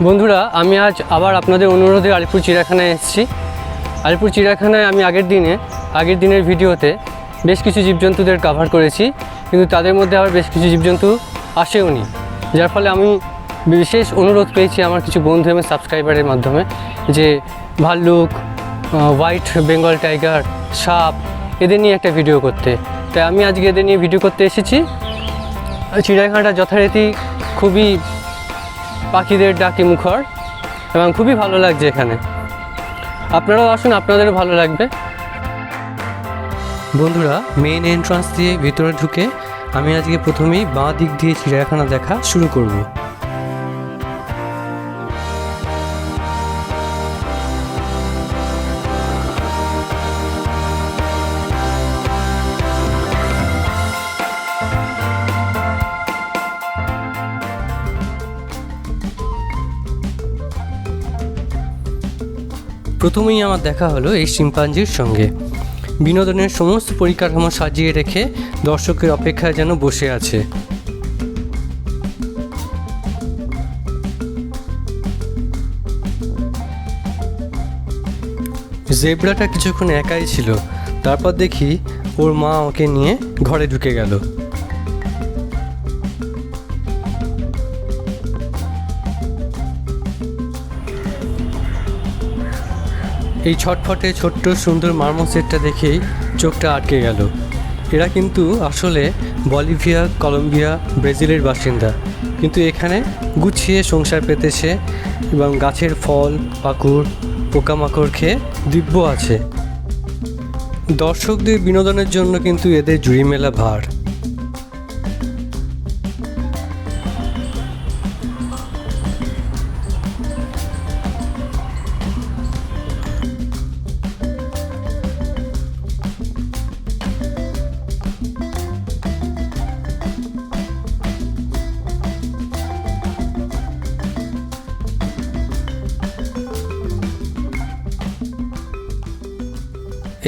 বন্ধুরা, আমি আজ আবার আপনাদের অনুরোধে আলিপুর চিড়িয়াখানায় এসেছি। আলিপুর চিড়িয়াখানায় আমি আগের দিনের ভিডিওতে বেশ কিছু জীবজন্তুদের কভার করেছি, কিন্তু তাদের মধ্যে আবার বেশ কিছু জীবজন্তু আসেওনি, যার ফলে আমি বিশেষ অনুরোধ পেয়েছি আমার কিছু বন্ধু এবং সাবস্ক্রাইবারের মাধ্যমে যে ভাল্লুক, হোয়াইট বেঙ্গল টাইগার, সাপ এদের নিয়ে একটা ভিডিও করতে। তাই আমি আজকে এদের নিয়ে ভিডিও করতে এসেছি। চিড়িয়াখানাটা যথারীতি খুবই পাখিদের ডাকে মুখর এবং খুবই ভালো লাগছে এখানে। আপনারাও আসুন, আপনাদেরও ভালো লাগবে। বন্ধুরা, মেইন এন্ট্রান্স দিয়ে ভিতরে ঢুকে আমি আজকে প্রথমেই বাঁ দিক দিয়ে চিড়িয়াখানা দেখা শুরু করব। প্রথমেই আমার দেখা হলো এই শিম্পাঞ্জির সঙ্গে। বিনোদনের সমস্ত পরিকাঠামো সাজিয়ে রেখে দর্শকের অপেক্ষায় যেন বসে আছে। জেব্রাটা কিছুক্ষণ একাই ছিল, তারপর দেখি ওর মা ওকে নিয়ে ঘরে ঢুকে গেল। এই ছটফটে ছোট্ট সুন্দর মার্মোসেটটা দেখেই চোখটা আটকে গেল। এরা কিন্তু আসলে বলিভিয়া, কলম্বিয়া, ব্রাজিলের বাসিন্দা, কিন্তু এখানে গুছিয়ে সংসার পেতেছে এবং গাছের ফল, পাকুড়, পোকামাকড় খেয়ে দিব্য আছে। দর্শকদের বিনোদনের জন্য কিন্তু এদের জুড়ি মেলা ভার।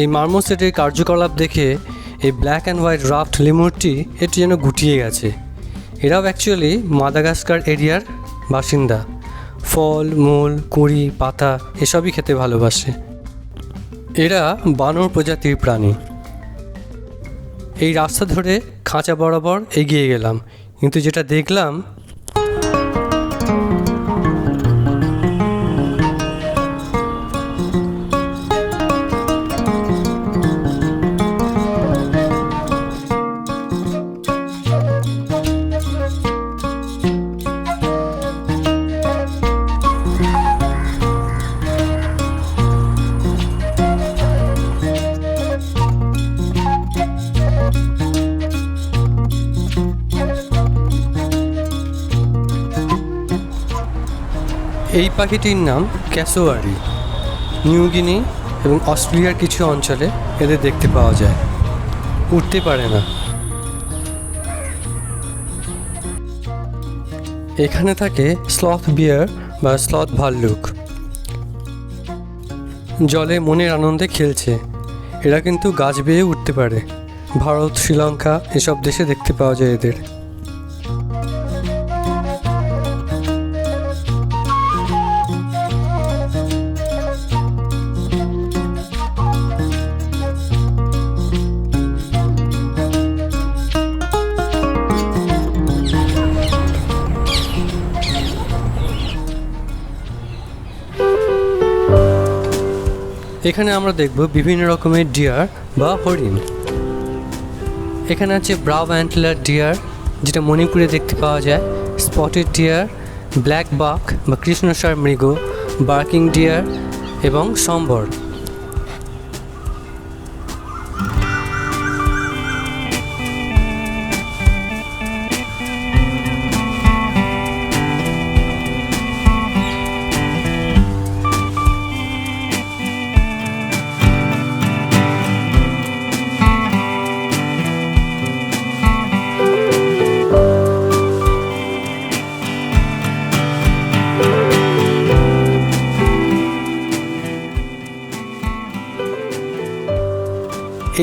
এই মার্মোসেটের কার্যকলাপ দেখে এই ব্ল্যাক অ্যান্ড হোয়াইট রাফট লেমুরটি এটি যেন গুটিয়ে গেছে। এরাও অ্যাকচুয়ালি মাদাগাস্কার এরিয়ার বাসিন্দা। ফল, মূল, কুঁড়ি, পাতা এসবই খেতে ভালোবাসে। এরা বানর প্রজাতির প্রাণী। এই রাস্তা ধরে খাঁচা বরাবর এগিয়ে গেলাম, কিন্তু যেটা দেখলাম এই পাখিটির নাম ক্যাসোয়ারি। নিউগিনি এবং অস্ট্রেলিয়ার কিছু অঞ্চলে এদের দেখতে পাওয়া যায়। উঠতে পারে না। এখানে থাকে স্লথ বিয়ার বা স্লথ ভাল্লুক। জলে মনের আনন্দে খেলছে। এরা কিন্তু গাছ বেয়ে উঠতে পারে। ভারত, শ্রীলঙ্কা এসব দেশে দেখতে পাওয়া যায় এদের। এখানে আমরা দেখব বিভিন্ন রকমের ডিয়ার বা হরিণ। এখানে আছে ব্রাউ অ্যান্টলার ডিয়ার, যেটা মণিপুরে দেখতে পাওয়া যায়, স্পটেড ডিয়ার, ব্ল্যাক বাক বা কৃষ্ণসার মৃগ, বার্কিং ডিয়ার এবং সম্বর।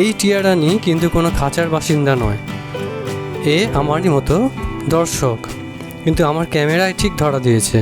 এই টিয়ারানি কিন্তু কোনো খাঁচার বাসিন্দা নয়। এ আমারই মতো দর্শক, কিন্তু আমার ক্যামেরায় ঠিক ধরা দিয়েছে।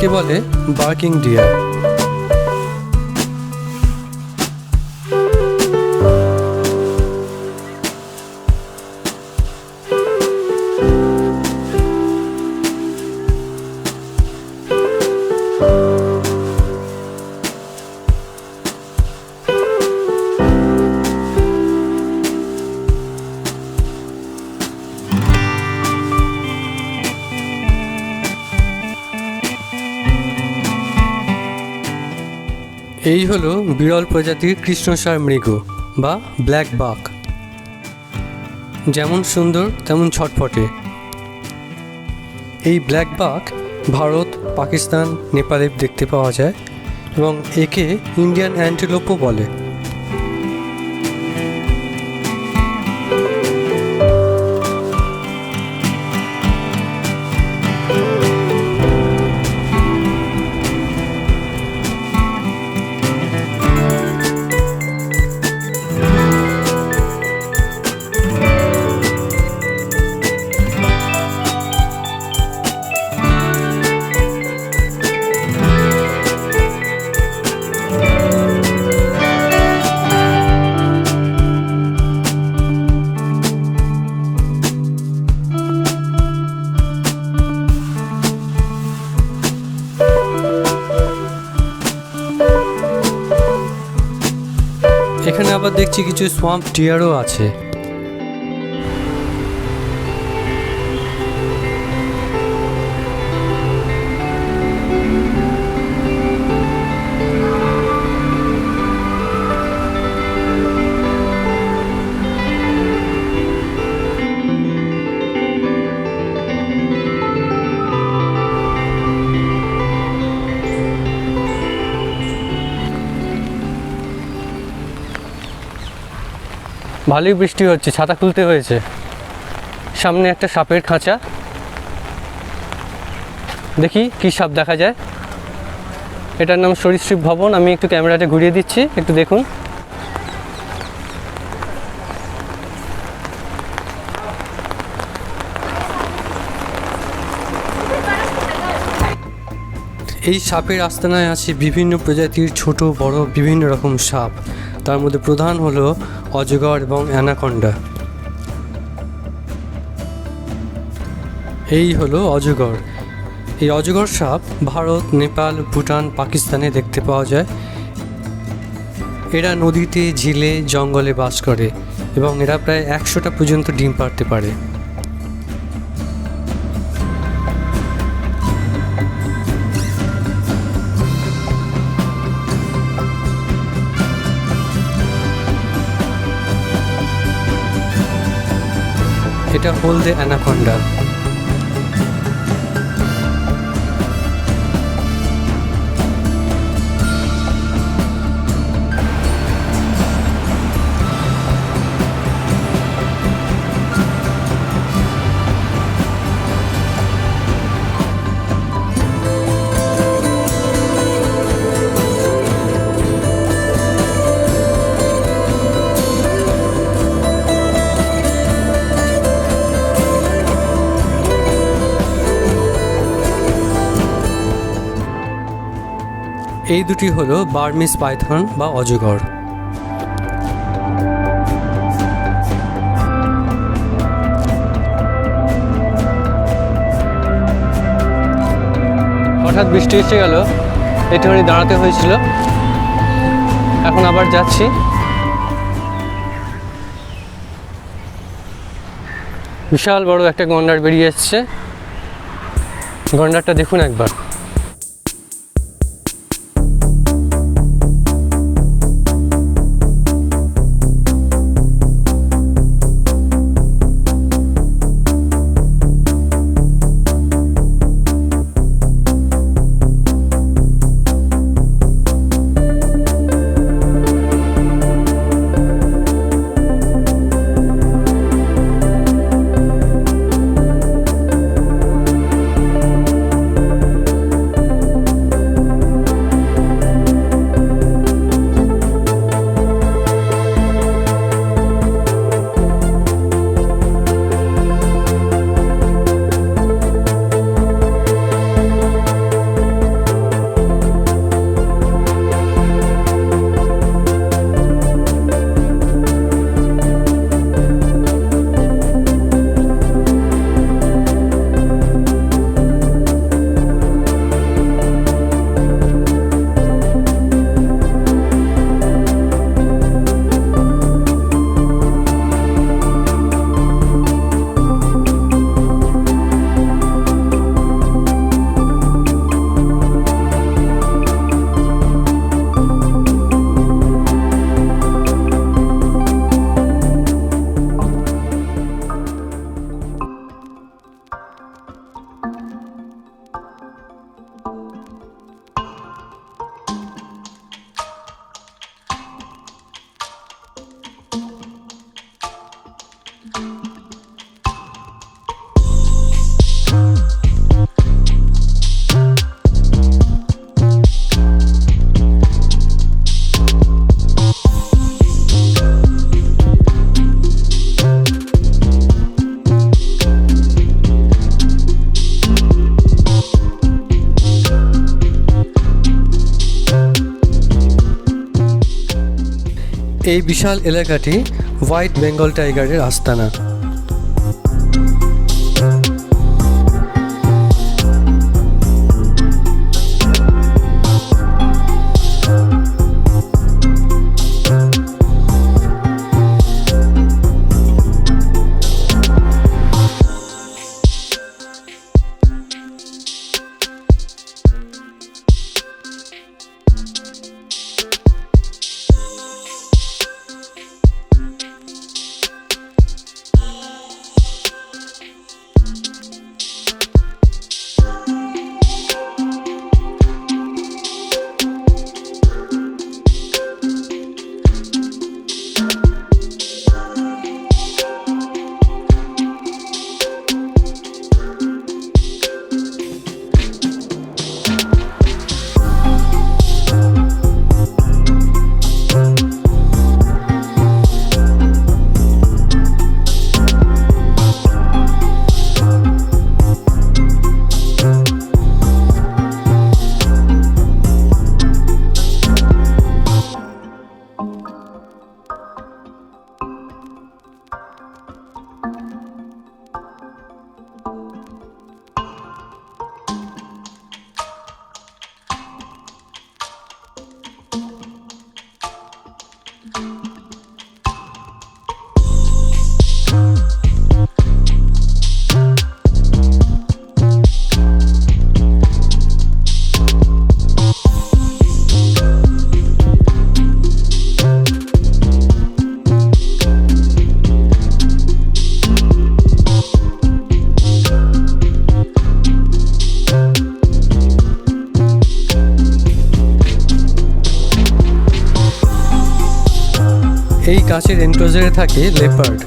একে বলে বার্কিং ডিয়ার। এই হলো বিরল প্রজাতির কৃষ্ণসার মৃগ বা ব্ল্যাক বাক। যেমন সুন্দর তেমন ছটফটে। এই ব্ল্যাক বাক ভারত, পাকিস্তান, নেপালে দেখতে পাওয়া যায় এবং একে ইন্ডিয়ান অ্যান্টিলোপও বলে। এখানে আবার দেখছি কিছু সোয়াম্প ডিয়ারও আছে। ভালোই বৃষ্টি হচ্ছে, ছাতা খুলতে হয়েছে। সামনে একটা সাপের খাঁচা, দেখি কি সাপ দেখা যায়। এটার নাম সরীসৃপ ভবন। আমি একটু ক্যামেরাটা ঘুরিয়ে দিচ্ছি, একটু দেখুন। এই সাপের আস্তানায় আছে বিভিন্ন প্রজাতির ছোট বড় বিভিন্ন রকম সাপ। তার মধ্যে প্রধান হলো অজগর এবং অ্যানাকন্ডা। এই হলো অজগর। এই অজগর সাপ ভারত, নেপাল, ভুটান, পাকিস্তানে দেখতে পাওয়া যায়। এরা নদীতে, ঝিলে, জঙ্গলে বাস করে এবং এরা প্রায় 100টা পর্যন্ত ডিম পাড়তে পারে। এটা হলদে অ্যানাকন্ডা। এই দুটি হলো বার্মিজ পাইথন বা অজগর। হঠাৎ বৃষ্টি এসে গেল, একটুখানি দাঁড়াতে হয়েছিল। এখন আবার যাচ্ছি। বিশাল বড় একটা গন্ডার বেরিয়ে এসছে। গন্ডারটা দেখুন একবার। এই বিশাল এলাকাটি হোয়াইট বেঙ্গল টাইগারের আস্তানা। এই কাঁচের এনক্লোজারে থাকে লেপার্ড।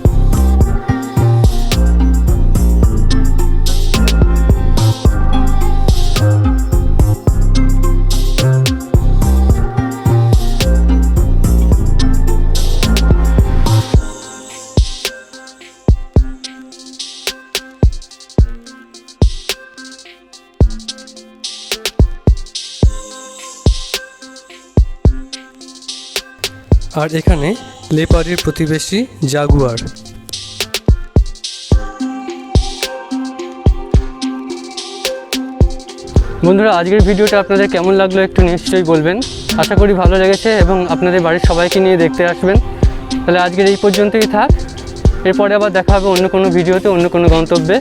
আর এখানে লেপার্ডের প্রতিবেশী জাগুয়ার। বন্ধুরা, আজকের ভিডিওটা আপনাদের কেমন লাগলো একটু নিশ্চয়ই বলবেন। আশা করি ভালো লেগেছে এবং আপনাদের বাড়ির সবাইকে নিয়ে দেখতে আসবেন। তাহলে আজকের এই পর্যন্তই থাক, এরপরে আবার দেখা হবে অন্য কোনো ভিডিওতে, অন্য কোনো গন্তব্যে।